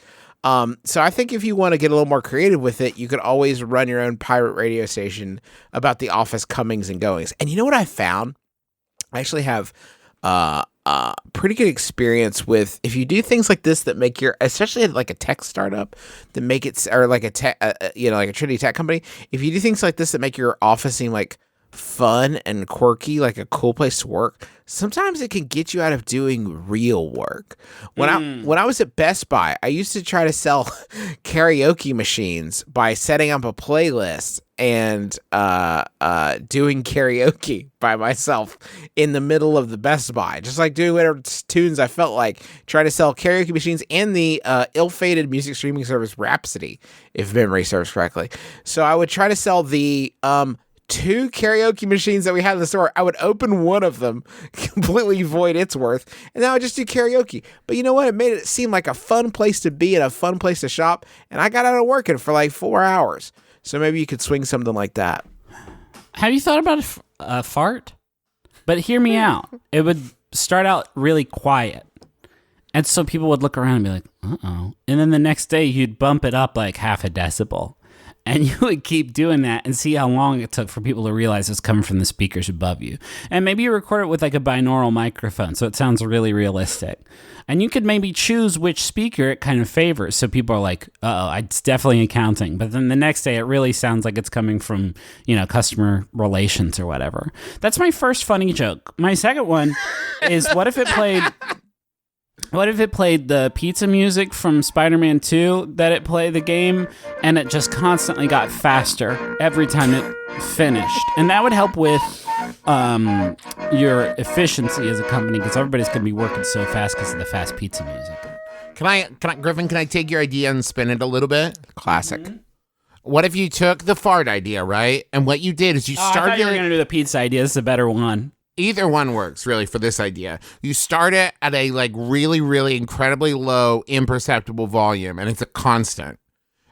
So I think if you want to get a little more creative with it, you could always run your own pirate radio station about the office comings and goings. And you know what I found? I actually have pretty good experience with, if you do things like this that make especially like a tech startup that make it, or like a tech, like a Trinity tech company, if you do things like this that make your office seem like fun and quirky, like a cool place to work, sometimes it can get you out of doing real work. When I was at Best Buy, I used to try to sell karaoke machines by setting up a playlist and doing karaoke by myself in the middle of the Best Buy, just like doing whatever tunes I felt like, trying to sell karaoke machines and the ill-fated music streaming service Rhapsody, if memory serves correctly. So I would try to sell the 2 karaoke machines that we had in the store. I would open one of them, completely void its worth, and then I would just do karaoke. But you know what? It made it seem like a fun place to be and a fun place to shop, and I got out of working for like 4 hours. So maybe you could swing something like that. Have you thought about a fart? But hear me out. It would start out really quiet, and so people would look around and be like, uh-oh. And then the next day, you'd bump it up like half a decibel. And you would keep doing that and see how long it took for people to realize it's coming from the speakers above you. And maybe you record it with like a binaural microphone, so it sounds really realistic. And you could maybe choose which speaker it kind of favors. So people are like, uh-oh, it's definitely accounting. But then the next day, it really sounds like it's coming from, customer relations or whatever. That's my first funny joke. My second one is, what if it played the pizza music from Spider-Man 2 that it played the game, and it just constantly got faster every time it finished? And that would help with your efficiency as a company, because everybody's going to be working so fast because of the fast pizza music. Griffin, can I take your idea and spin it a little bit? Classic. Mm-hmm. What if you took the fart idea, right? And what you did is you started... I thought you were going to do the pizza idea. This is a better one. Either one works, really, for this idea. You start it at a really, really incredibly low, imperceptible volume, and it's a constant.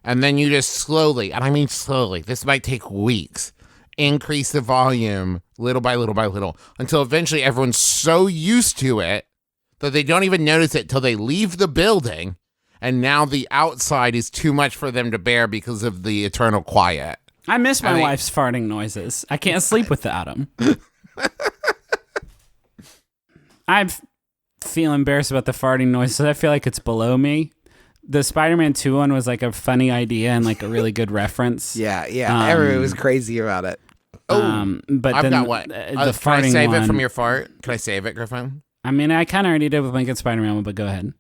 And then you just slowly, and I mean slowly, this might take weeks, increase the volume little by little by little, until eventually everyone's so used to it that they don't even notice it till they leave the building, and now the outside is too much for them to bear because of the eternal quiet. I miss my wife's farting noises. I can't sleep without them. I feel embarrassed about the farting noise, so I feel like it's below me. The Spider-Man 2 one was like a funny idea and like a really good reference. Yeah. Everyone was crazy about it. But I've then got what? The Can I farting save one, it from your fart? Can I save it, Griffin? I mean, I kind of already did with my good Spider-Man one, but go ahead.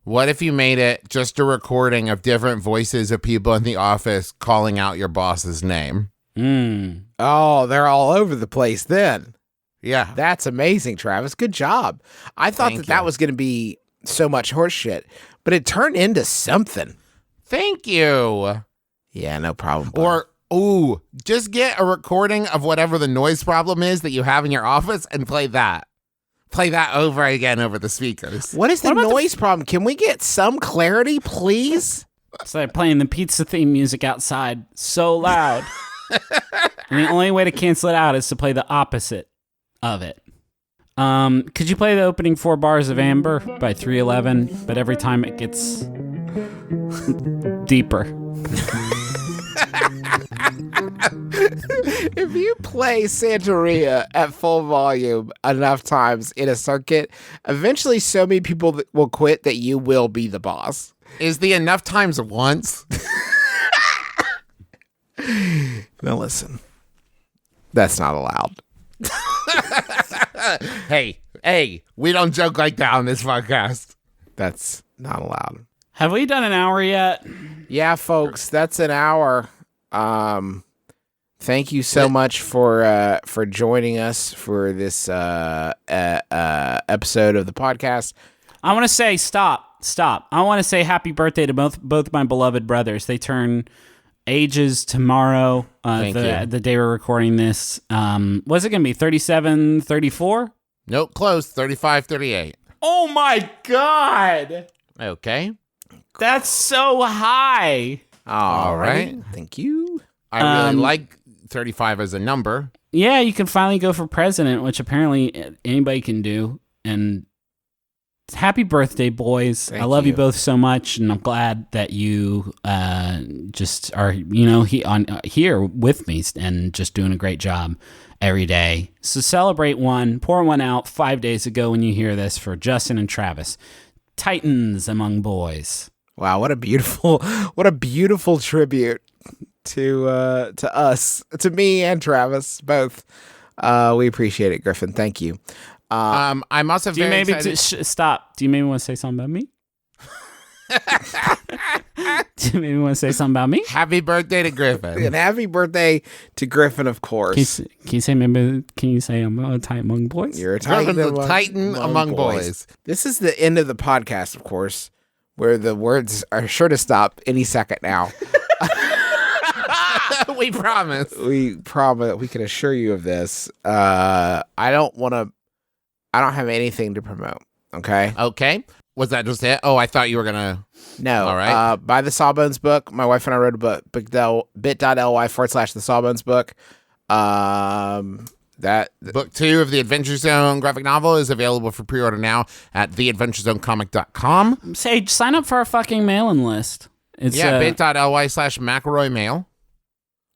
What if you made it just a recording of different voices of people in the office calling out your boss's name? Oh, they're all over the place then. Yeah. That's amazing, Travis. Good job. I thought that was going to be so much horse shit, but it turned into something. Thank you. Yeah, no problem. Bob. Or, just get a recording of whatever the noise problem is that you have in your office and play that. Play that over again over the speakers. What is the noise problem? Can we get some clarity, please? It's like playing the pizza theme music outside so loud. And the only way to cancel it out is to play the opposite of it. Could you play the opening 4 bars of Amber by 311, but every time it gets deeper? If you play Santeria at full volume enough times in a circuit, eventually so many people will quit that you will be the boss. Is the enough times once? Now listen, that's not allowed. Hey, we don't joke like that on this podcast. That's not allowed. Have we done an hour yet? Yeah, folks, that's an hour. Thank you so much for joining us for this episode of the podcast. I want to say stop. I want to say happy birthday to both my beloved brothers. They turn ages tomorrow, the day we're recording this. What's it going to be, 37, 34? Nope, close, 35, 38. Oh my God! Okay. That's so high. All right. Thank you. I really like 35 as a number. Yeah, you can finally go for president, which apparently anybody can do. And happy birthday, boys. I love you both so much, and I'm glad that you just are, here with me and just doing a great job every day. So celebrate one. Pour one out 5 days ago when you hear this for Justin and Travis. Titans among boys. Wow, what a beautiful tribute to us, to me and Travis both. We appreciate it, Griffin. Thank you. I'm also do you very maybe excited. stop? Do you maybe want to say something about me? Do you maybe want to say something about me? Happy birthday to Griffin. And happy birthday to Griffin, of course. Can you say maybe? Can you say I'm a Titan among boys? You're a Titan among boys. This is the end of the podcast, of course, where the words are sure to stop any second now. We promise. We promise. We can assure you of this. I don't have anything to promote. Okay. Okay. Was that just it? Oh, I thought you were gonna. No. All right. Buy the Sawbones book. My wife and I wrote a book. bit.ly/the Sawbones book. That book 2 of the Adventure Zone graphic novel is available for pre-order now at theadventurezonecomic.com. Say, sign up for our fucking mailing list. It's bit.ly/McElroy mail.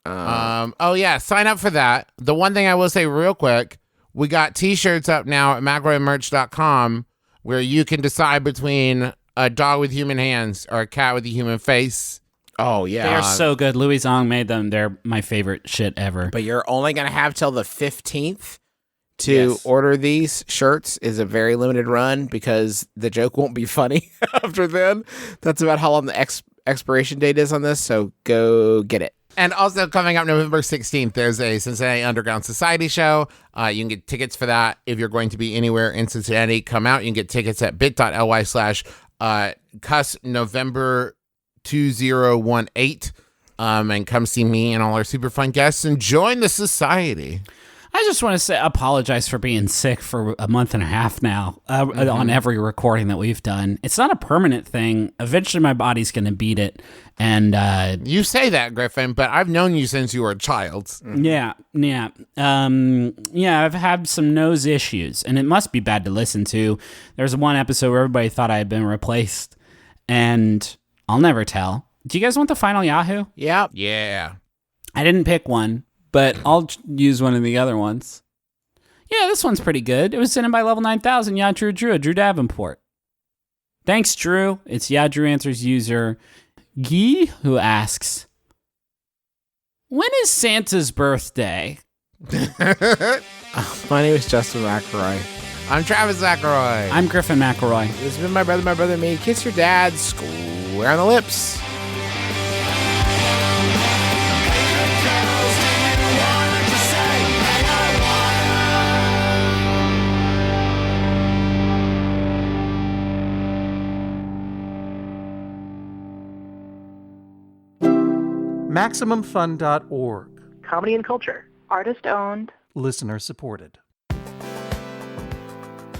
Sign up for that. The one thing I will say real quick, we got t-shirts up now at McElroymerch.com where you can decide between a dog with human hands or a cat with a human face. Oh, yeah. They are so good. Louis Zong made them. They're my favorite shit ever. But you're only going to have till the 15th to order these shirts. Is a very limited run because the joke won't be funny after then. That's about how long the expiration date is on this, so go get it. And also coming up November 16th, there's a Cincinnati Underground Society show. You can get tickets for that. If you're going to be anywhere in Cincinnati, come out. You can get tickets at bit.ly/cuss November 2018. And come see me and all our super fun guests and join the society. I just want to apologize for being sick for a month and a half now on every recording that we've done. It's not a permanent thing. Eventually my body's going to beat it. And you say that, Griffin, but I've known you since you were a child. Yeah. I've had some nose issues, and it must be bad to listen to. There's one episode where everybody thought I had been replaced, and I'll never tell. Do you guys want the final Yahoo? Yep. Yeah. I didn't pick one, but I'll use one of the other ones. Yeah, this one's pretty good. It was sent in by Level 9000, Drew Davenport. Thanks, Drew. It's Drew Answers user Guy, who asks, when is Santa's birthday? My name is Justin McElroy. I'm Travis McElroy. I'm Griffin McElroy. This has been my brother, me. Kiss your dad square on the lips. MaximumFun.org. Comedy and culture. Artist owned. Listener supported.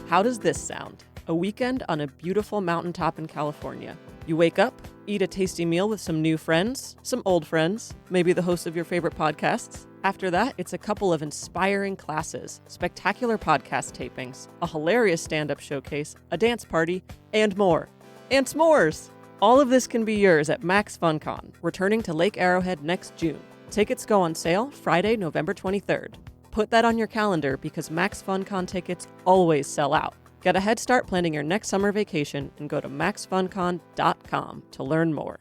How does this sound? A weekend on a beautiful mountaintop in California. You wake up, eat a tasty meal with some new friends, some old friends, maybe the host of your favorite podcasts. After that, it's a couple of inspiring classes, spectacular podcast tapings, a hilarious stand-up showcase, a dance party, and more. And s'mores! All of this can be yours at Max FunCon, returning to Lake Arrowhead next June. Tickets go on sale Friday, November 23rd. Put that on your calendar because Max FunCon tickets always sell out. Get a head start planning your next summer vacation and go to maxfuncon.com to learn more.